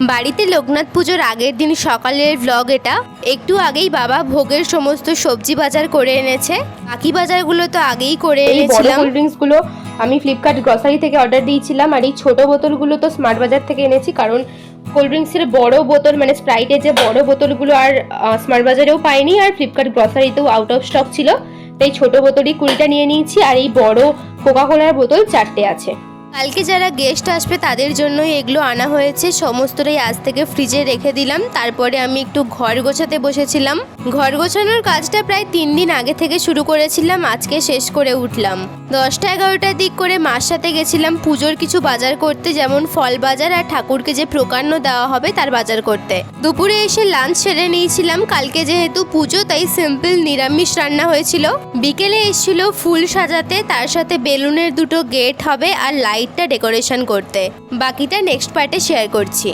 বাড়িতে লোকনাথ পুজোর আগের দিন সকালের ব্লগ এটা। একটু আগেই বাবা ভোগের সমস্ত সবজি বাজার করে এনেছে, বাকি বাজারগুলো তো আগেই করে এনেছিলাম। কোল্ড ড্রিঙ্কসগুলো আমি ফ্লিপকার্ট গ্রসারি থেকে অর্ডার দিয়েছিলাম, আর এই ছোট বোতলগুলো তো স্মার্ট বাজার থেকে এনেছি, কারণ কোল্ড ড্রিঙ্কসের বড় বোতল মানে স্প্রাইটের যে বড় বোতলগুলো আর স্মার্ট বাজারেও পাইনি, আর ফ্লিপকার্ট গ্রসারিতেও আউট অফ স্টক ছিল, তাই ছোট বোতলই 20টা নিয়ে নিয়েছি, আর এই বড় কোকা কোলার বোতল 4টে আছে। কালকে যারা গেস্ট আসবে তাদের জন্যই এগুলো আনা হয়েছে, সমস্তটাই আজ থেকে ফ্রিজে রেখে দিলাম। তারপরে আমি একটু ঘর গোছাতে বসেছিলাম। ঘর গোছানোর কাজটা প্রায় 3 দিন আগে থেকে শুরু করেছিলাম, আজকে শেষ করে উঠলাম। 10টা-11টার দিক করে মার সাথে গেছিলাম পুজোর কিছু বাজার করতে, যেমন ফল বাজার আর ঠাকুরকে যে প্রকান্ন দেওয়া হবে তার বাজার করতে। দুপুরে এসে লাঞ্চ সেরে নিয়েছিলাম, কালকে যেহেতু পুজো তাই সিম্পল নিরামিষ রান্না হয়েছিল। বিকেলে এসেছিল ফুল সাজাতে, তার সাথে বেলুনের 2টো গেট হবে আর লাইটটা ডেকোরেশন করতে। বাকিটা নেক্সট পার্টে শেয়ার করছি।